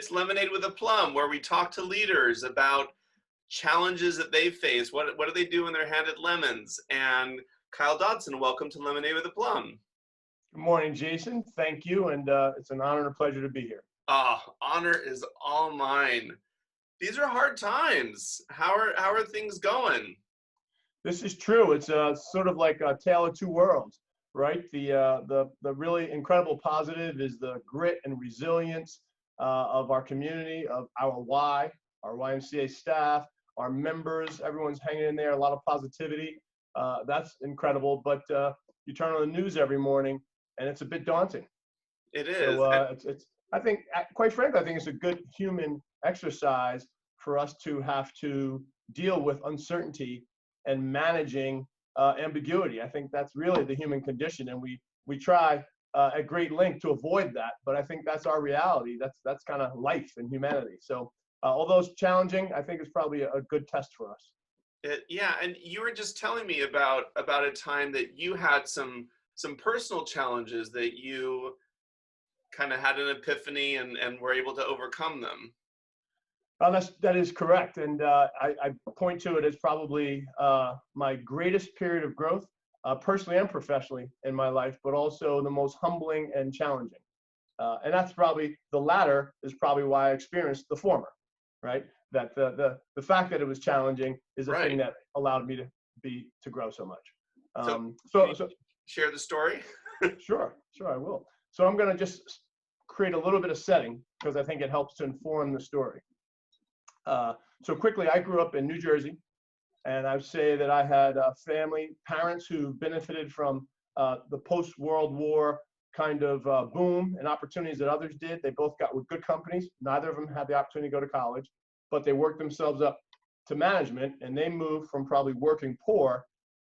It's Lemonade with a Plum, where we talk to leaders about challenges that they face. What do they do when they're handed lemons? And Kyle Dodson, welcome to Lemonade with a Plum. Good morning, Jason. Thank you, and it's an honor and a pleasure to be here. Honor is all mine. These are hard times. How are things going? This is true. It's sort of like a tale of two worlds, right? The really incredible positive is the grit and resilience of our community, of our YMCA staff, our members. Everyone's hanging in there. A lot of positivity. That's incredible. But you turn on the news every morning, and it's a bit daunting. It is. So I think, quite frankly, I think it's a good human exercise for us to have to deal with uncertainty and managing ambiguity. I think that's really the human condition, and we try at great length to avoid that. But I think that's our reality. That's kind of life and humanity. So although it's challenging, I think it's probably a good test for us. Yeah, and you were just telling me about a time that you had some personal challenges that you kind of had an epiphany and were able to overcome them. That is correct, and I point to it as probably my greatest period of growth, personally and professionally in my life, but also the most humbling and challenging. And that's probably, the latter is probably why I experienced the former, right? That the fact that it was challenging is the thing that allowed me to grow so much. So share the story. Sure, I will. So I'm going to just create a little bit of setting because I think it helps to inform the story. So quickly, I grew up in New Jersey, and I would say that I had parents who benefited from the post-World War kind of boom and opportunities that others did. They both got with good companies. Neither of them had the opportunity to go to college, but they worked themselves up to management, and they moved from probably working poor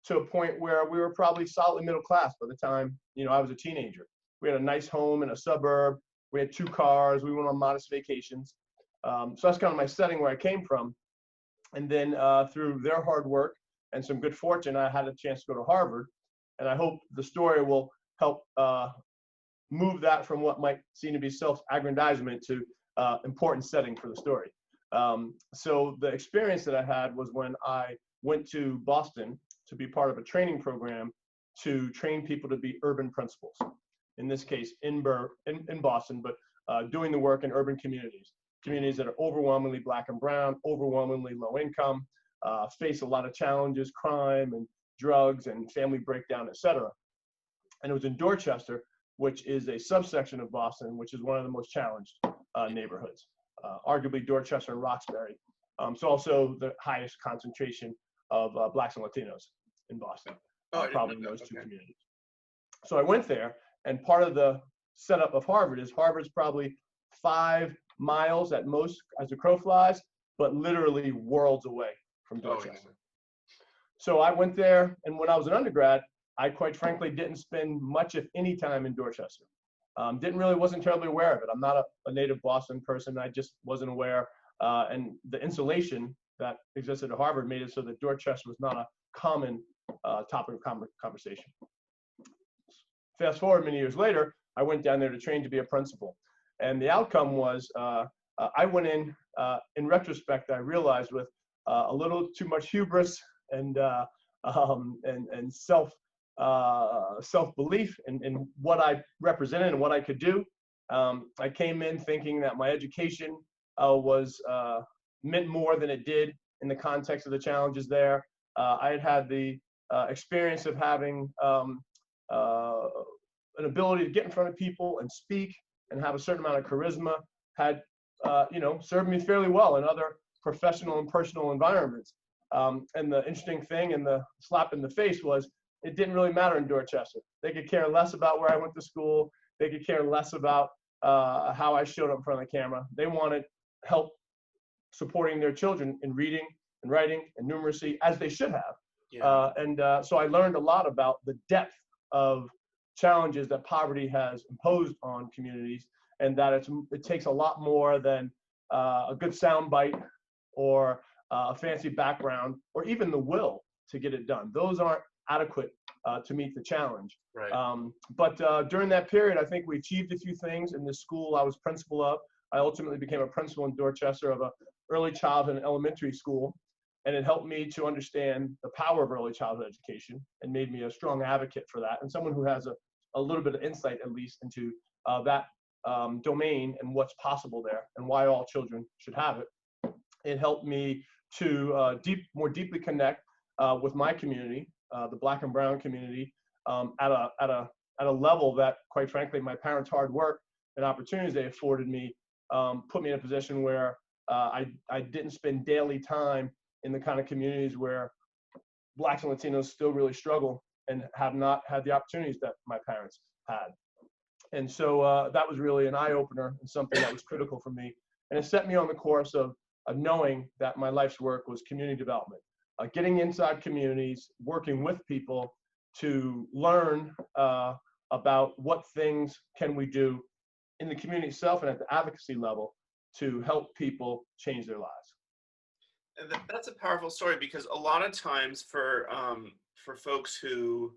to a point where we were probably solidly middle class by the time I was a teenager. We had a nice home in a suburb. We had 2 cars. We went on modest vacations. So that's kind of my setting where I came from. And then through their hard work and some good fortune, I had a chance to go to Harvard. And I hope the story will help move that from what might seem to be self-aggrandizement to important setting for the story. So the experience that I had was when I went to Boston to be part of a training program to train people to be urban principals. In this case, in Boston, but doing the work in urban communities that are overwhelmingly Black and brown, overwhelmingly low income, face a lot of challenges, crime and drugs and family breakdown, etc. And it was in Dorchester, which is a subsection of Boston, which is one of the most challenged neighborhoods, arguably Dorchester and Roxbury. It's also the highest concentration of Blacks and Latinos in Boston, probably in those two communities. So I went there, and part of the setup of Harvard's probably 5 miles at most as the crow flies, but literally worlds away from Dorchester. So I went there, and when I was an undergrad, I quite frankly didn't spend much, if any, time in Dorchester. Wasn't terribly aware of it. I'm not a native Boston person. I just wasn't aware. And the insulation that existed at Harvard made it so that Dorchester was not a common topic of conversation. Fast forward many years later, I went down there to train to be a principal. And the outcome was I went in retrospect, I realized with a little too much hubris and self-belief in what I represented and what I could do. I came in thinking that my education meant more than it did in the context of the challenges there. I had the experience of having an ability to get in front of people and speak and have a certain amount of charisma, had served me fairly well in other professional and personal environments. And the interesting thing and the slap in the face was it didn't really matter in Dorchester. They could care less about where I went to school. They could care less about how I showed up in front of the camera. They wanted help supporting their children in reading and writing and numeracy, as they should have. Yeah. So I learned a lot about the depth of challenges that poverty has imposed on communities, and that it takes a lot more than a good soundbite or a fancy background or even the will to get it done. Those aren't adequate to meet the challenge. Right. But during that period, I think we achieved a few things in the school I was principal of. I ultimately became a principal in Dorchester of a early childhood and elementary school. And it helped me to understand the power of early childhood education and made me a strong advocate for that, and someone who has a little bit of insight, at least, into that domain and what's possible there and why all children should have it. It helped me to more deeply connect with my community, the Black and Brown community, at a level that, quite frankly, my parents' hard work and opportunities they afforded me put me in a position where I didn't spend daily time in the kind of communities where Blacks and Latinos still really struggle and have not had the opportunities that my parents had. And so that was really an eye-opener and something that was critical for me. And it set me on the course of knowing that my life's work was community development, getting inside communities, working with people to learn about what things can we do in the community itself and at the advocacy level to help people change their lives. And that's a powerful story, because a lot of times for folks who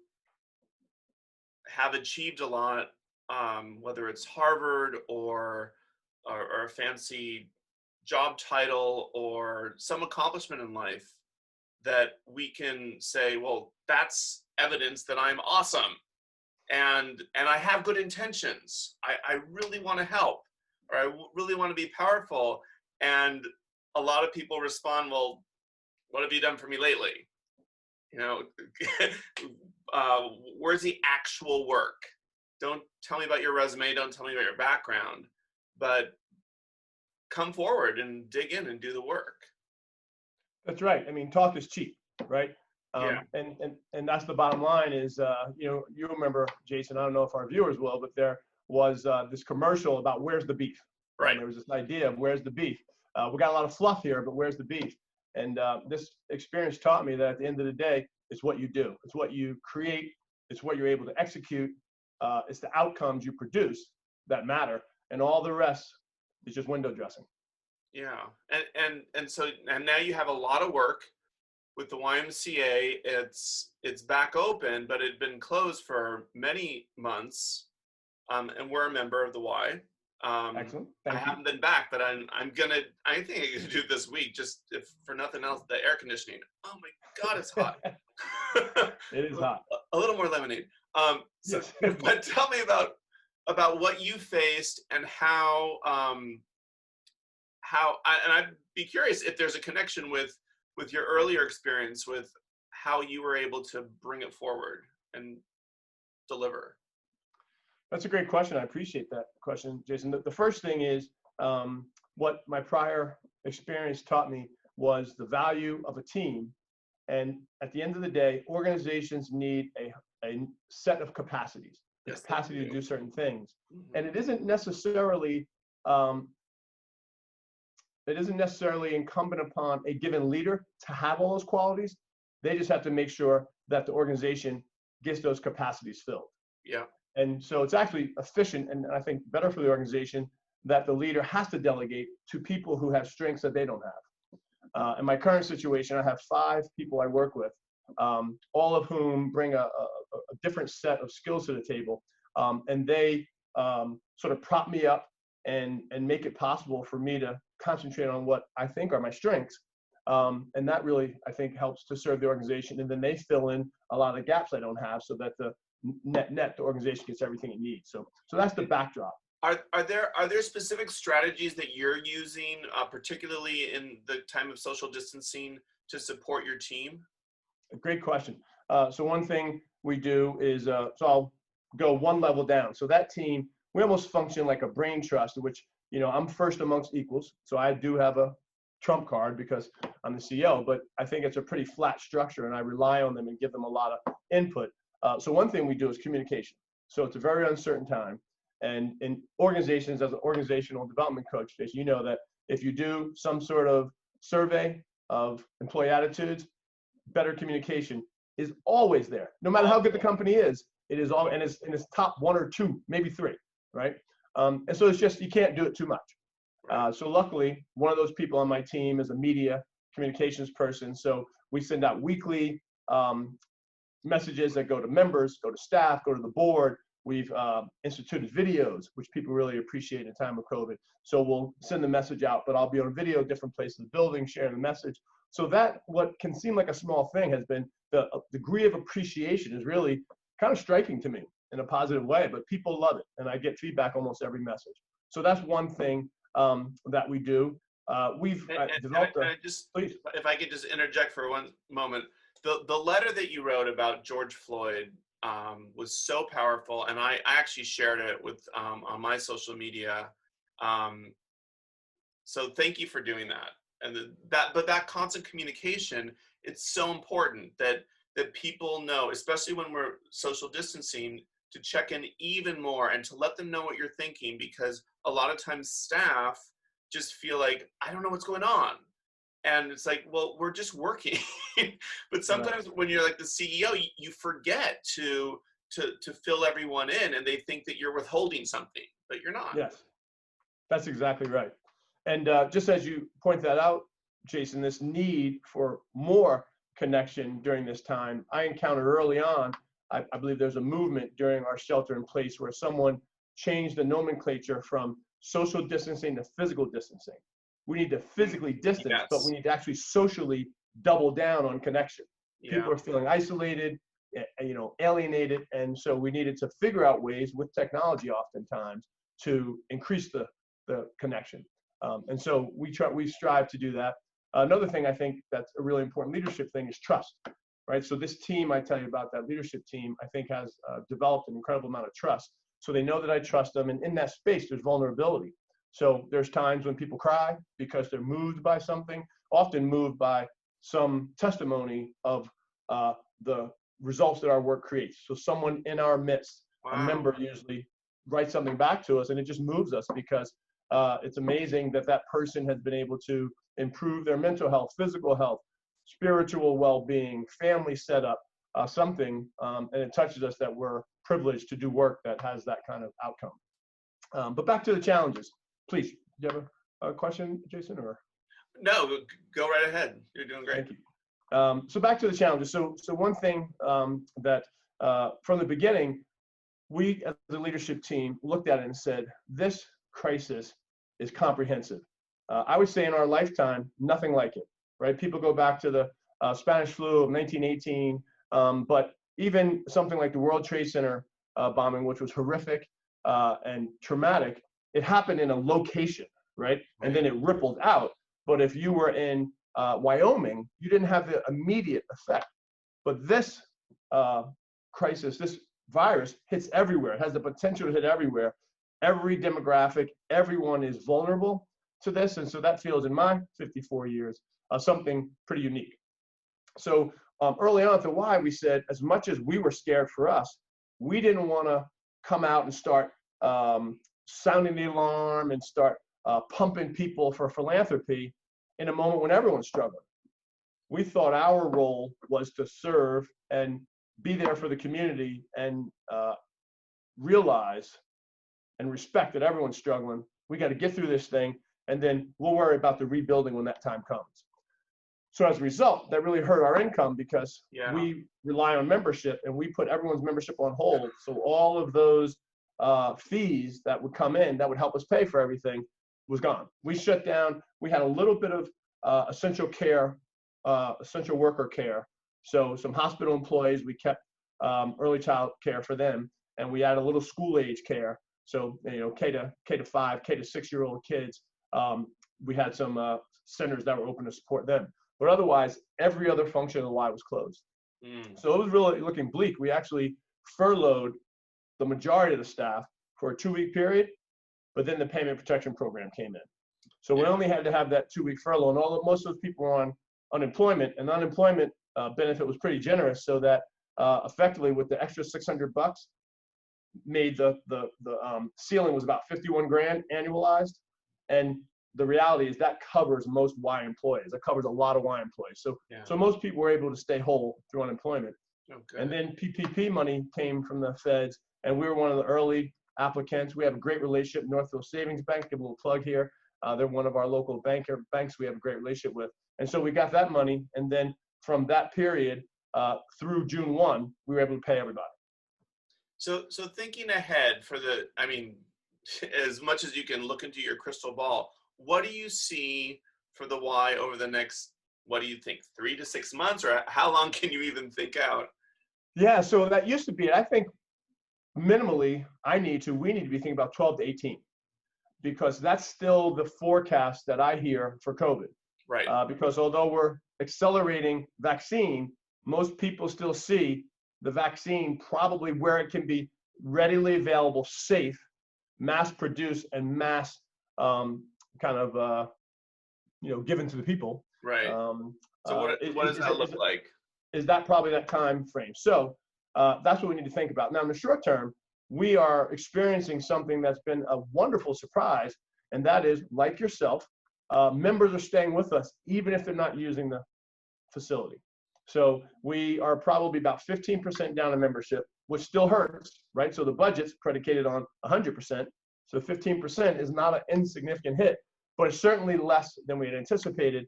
have achieved a lot, whether it's Harvard or a fancy job title or some accomplishment in life, that we can say, well, that's evidence that I'm awesome, and I have good intentions. I really want to help, or I really want to be powerful. And a lot of people respond, well, what have you done for me lately? You know, where's the actual work? Don't tell me about your resume. Don't tell me about your background, but come forward and dig in and do the work. That's right. I mean, talk is cheap, right? Yeah. And that's the bottom line is, you remember, Jason, I don't know if our viewers will, but there was this commercial about where's the beef. Right. And there was this idea of where's the beef. We got a lot of fluff here, but where's the beef? And this experience taught me that at the end of the day, it's what you do. It's what you create. It's what you're able to execute. It's the outcomes you produce that matter. And all the rest is just window dressing. Yeah. And so now you have a lot of work with the YMCA. It's back open, but it had been closed for many months. And we're a member of the Y. Excellent. I haven't been back, but I think I'm gonna do it this week, just if for nothing else, the air conditioning. Oh my God, it's hot. It is hot. A little more lemonade. Yes. But tell me about what you faced and how and I'd be curious if there's a connection with your earlier experience with how you were able to bring it forward and deliver. That's a great question. I appreciate that question, Jason. The first thing is what my prior experience taught me was the value of a team. And at the end of the day, organizations need a set of capacities, the capacity to do certain things. Mm-hmm. And it isn't necessarily incumbent upon a given leader to have all those qualities. They just have to make sure that the organization gets those capacities filled. Yeah. And so it's actually efficient and I think better for the organization that the leader has to delegate to people who have strengths that they don't have. In my current situation, I have 5 people I work with, all of whom bring a different set of skills to the table. And they sort of prop me up and make it possible for me to concentrate on what I think are my strengths. And that really, I think, helps to serve the organization. And then they fill in a lot of the gaps I don't have so that the net the organization gets everything it needs. So that's the backdrop. Are there specific strategies that you're using, particularly in the time of social distancing, to support your team? Great question. So one thing we do is, so I'll go one level down. So that team, we almost function like a brain trust, which, I'm first amongst equals. So I do have a trump card because I'm the CEO, but I think it's a pretty flat structure and I rely on them and give them a lot of input. So one thing we do is communication. So it's a very uncertain time. And in organizations, as an organizational development coach, as you know, that if you do some sort of survey of employee attitudes, better communication is always there. No matter how good the company is, it is all, and it's top 1 or 2, maybe 3, right? And so it's just, you can't do it too much. So luckily, one of those people on my team is a media communications person. So we send out weekly messages that go to members, go to staff, go to the board We've instituted videos, which people really appreciate in time of COVID. So we'll send the message out, but I'll be on video, different places of the building, sharing the message. So that, what can seem like a small thing, has been the degree of appreciation is really kind of striking to me in a positive way, but people love it. And I get feedback almost every message. So that's one thing that we do. We've developed please. If I could just interject for one moment, the letter that you wrote about George Floyd was so powerful, and I actually shared it with on my social media. So thank you for doing that. And but that constant communication, it's so important that people know, especially when we're social distancing, to check in even more and to let them know what you're thinking, because a lot of times staff just feel like, I don't know what's going on. And it's like, well, we're just working. But sometimes when you're like the CEO, you forget to fill everyone in, and they think that you're withholding something, but you're not. Yes, that's exactly right. And just as you point that out, Jason, this need for more connection during this time, I encountered early on. I believe there's a movement during our shelter in place where someone changed the nomenclature from social distancing to physical distancing. We need to physically distance, Yes. but we need to actually socially double down on connection. Yeah. People are feeling isolated, alienated, and so we needed to figure out ways with technology oftentimes to increase the connection. And so we strive to do that. Another thing I think that's a really important leadership thing is trust, right? So this team, I tell you about, that leadership team, I think has developed an incredible amount of trust. So they know that I trust them, and in that space, there's vulnerability. So there's times when people cry because they're moved by something, often moved by some testimony of the results that our work creates. So someone in our midst, a member usually, writes something back to us, and it just moves us because it's amazing that that person has been able to improve their mental health, physical health, spiritual well-being, family setup, something, and it touches us that we're privileged to do work that has that kind of outcome. But back to the challenges, please. Do you have a question, Jason, or? No, go right ahead. You're doing great. Thank you. So back to the challenges. So one thing that from the beginning, we as a leadership team looked at it and said, this crisis is comprehensive. I would say in our lifetime, nothing like it, right? People go back to the Spanish flu of 1918, but even something like the World Trade Center bombing, which was horrific and traumatic, it happened in a location, right? And then it rippled out. But if you were in Wyoming, you didn't have the immediate effect. But this crisis, this virus hits everywhere. It has the potential to hit everywhere. Every demographic, everyone is vulnerable to this. And so that feels, in my 54 years, something pretty unique. So early on at the Y, we said, as much as we were scared for us, we didn't want to come out and start sounding the alarm and start pumping people for philanthropy in a moment when everyone's struggling. We thought our role was to serve and be there for the community and realize and respect that everyone's struggling. We got to get through this thing, and then we'll worry about the rebuilding when that time comes. So as a result, that really hurt our income because we rely on membership, and we put everyone's membership on hold. So all of those fees that would come in that would help us pay for everything was gone. We shut down. We had a little bit of essential care, essential worker care. So some hospital employees, we kept early child care for them, and we had a little school age care. So, K to 5, K to 6-year-old kids. We had some centers that were open to support them. But otherwise, every other function of the Y was closed. So it was really looking bleak. We actually furloughed the majority of the staff for a 2-week period, but then the payment protection program came in. So we only had to have that 2-week furlough, and most of those people were on unemployment, and the unemployment benefit was pretty generous, so that effectively with the extra $600 made the ceiling was about 51 grand annualized. And the reality is that covers most Y employees. That covers a lot of Y employees. So most people were able to stay whole through unemployment. And then PPP money came from the feds, and we were one of the early applicants. We have a great relationship with Northfield Savings Bank. Give a little plug here. They're one of our local banks we have a great relationship with. And so we got that money, and then from that period through June 1, we were able to pay everybody. So thinking ahead for I mean, as much as you can look into your crystal ball, what do you see for the Y over the next, what do you think, 3 to 6 months, or how long can you even think out? Yeah, so that used to be, I think minimally, we need to be thinking about 12 to 18, because that's still the forecast that I hear for COVID. Right. Because although we're accelerating vaccine, most people still see the vaccine probably where it can be readily available, safe, mass produced, and mass kind of given to the people. Right. Um, So what does that look like? is that probably that time frame? So that's what we need to think about. Now, in the short term, we are experiencing something that's been a wonderful surprise, and that is, like yourself, members are staying with us even if they're not using the facility. So we are probably about 15% down in membership, which still hurts, right? So the budget's predicated on 100%. So 15% is not an insignificant hit, but it's certainly less than we had anticipated,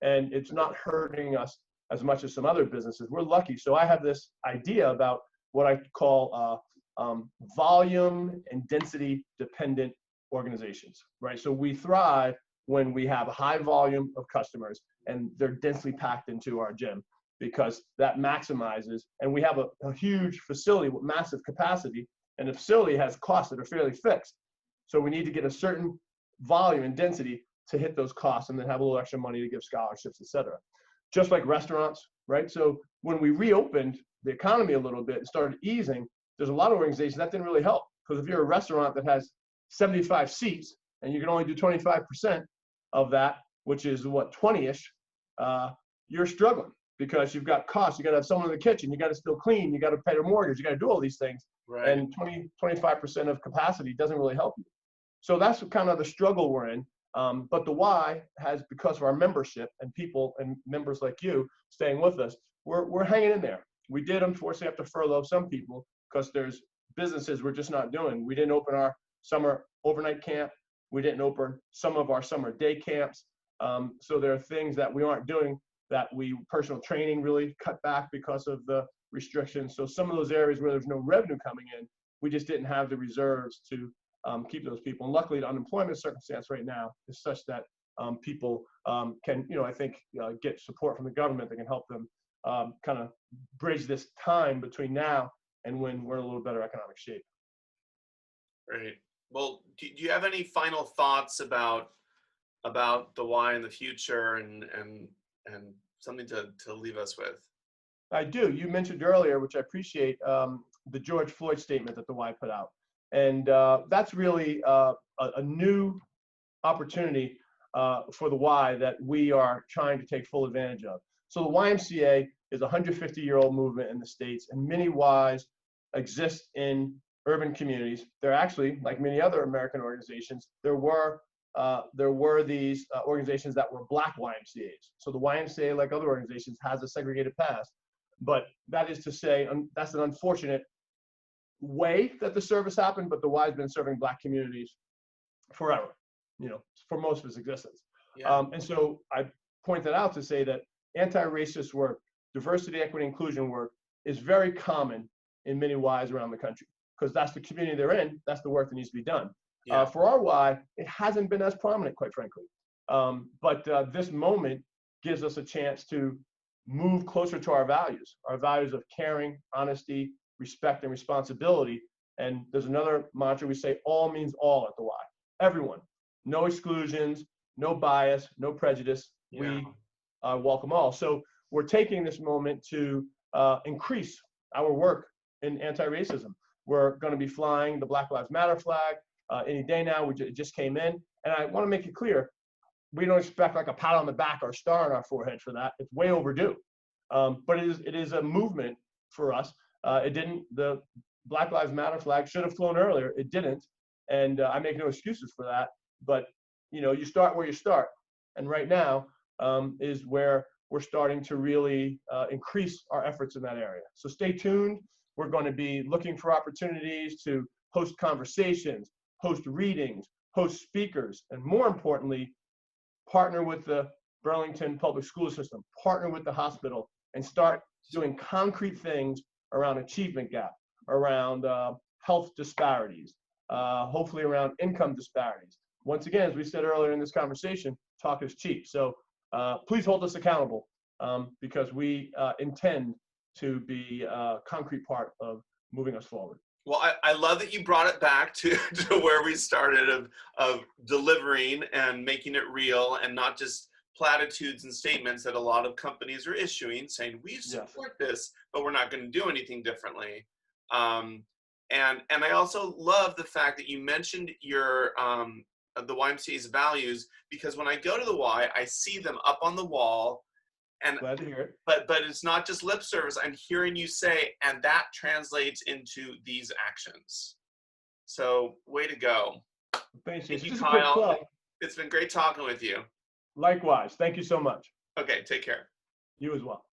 and it's not hurting us as much as some other businesses. We're lucky. So I have this idea about what I call volume and density dependent organizations, right? So we thrive when we have a high volume of customers and they're densely packed into our gym, because that maximizes, and we have a huge facility with massive capacity, and the facility has costs that are fairly fixed. So we need to get a certain volume and density to hit those costs, and then have a little extra money to give scholarships, et cetera. Just like restaurants, right? So when we reopened the economy a little bit and started easing, there's a lot of organizations that didn't really help, because if you're a restaurant that has 75 seats and you can only do 25% of that, which is what, 20-ish, you're struggling, because you've got costs. You got to have someone in the kitchen. You got to still clean. You got to pay your mortgage. You got to do all these things. Right. And 25% of capacity doesn't really help you. So that's kind of the struggle we're in. But the Y has, because of our membership and people and members like you staying with us, we're hanging in there. We did unfortunately have to furlough some people because there's businesses we're just not doing. We didn't open our summer overnight camp. We didn't open some of our summer day camps. So there are things that we aren't doing, that personal training really cut back because of the restrictions. So some of those areas where there's no revenue coming in, we just didn't have the reserves to keep those people. And luckily, the unemployment circumstance right now is such that people can, I think, get support from the government that can help them kind of bridge this time between now and when we're in a little better economic shape. Right. Well, do you have any final thoughts about the Y in the future, and something to leave us with? I do. You mentioned earlier, which I appreciate, the George Floyd statement that the Y put out. And that's really a new opportunity for the Y that we are trying to take full advantage of. So the YMCA is a 150-year-old movement in the States, and many Ys exist in urban communities. They're actually, like many other American organizations, there were these organizations that were Black YMCAs. So the YMCA, like other organizations, has a segregated past. But that is to say, that's an unfortunate way that the service happened, but the Y has been serving Black communities forever, for most of its existence. Yeah. And so I point that out to say that anti-racist work, diversity, equity, inclusion work is very common in many Ys around the country, because that's the community they're in, that's the work that needs to be done. Yeah. For our Y, it hasn't been as prominent, quite frankly. But this moment gives us a chance to move closer to our values of caring, honesty, respect, and responsibility. And there's another mantra we say: all means all at the Y. Everyone, no exclusions, no bias, no prejudice. Yeah. We welcome all. So we're taking this moment to increase our work in anti-racism. We're going to be flying the Black Lives Matter flag any day now. It just came in. And I want to make it clear, we don't expect like a pat on the back or a star on our forehead for that. It's way overdue. But it is a movement for us. The Black Lives Matter flag should have flown earlier. It didn't. And I make no excuses for that. But, you start where you start. And right now is where we're starting to really increase our efforts in that area. So stay tuned. We're going to be looking for opportunities to host conversations, host readings, host speakers, and more importantly, partner with the Burlington Public School System, partner with the hospital, and start doing concrete things around achievement gap, around health disparities, hopefully around income disparities. Once again, as we said earlier in this conversation, talk is cheap. So please hold us accountable because we intend to be a concrete part of moving us forward. Well, I love that you brought it back to where we started of delivering and making it real and not just platitudes and statements that a lot of companies are issuing saying, we support this, but we're not going to do anything differently. And I also love the fact that you mentioned your the YMCA's values, because when I go to the Y, I see them up on the wall. And glad to hear it. But it's not just lip service. I'm hearing you say, and that translates into these actions. So way to go. Thank you. Thank you, Kyle. It's been great talking with you. Likewise. Thank you so much. Okay, take care. You as well.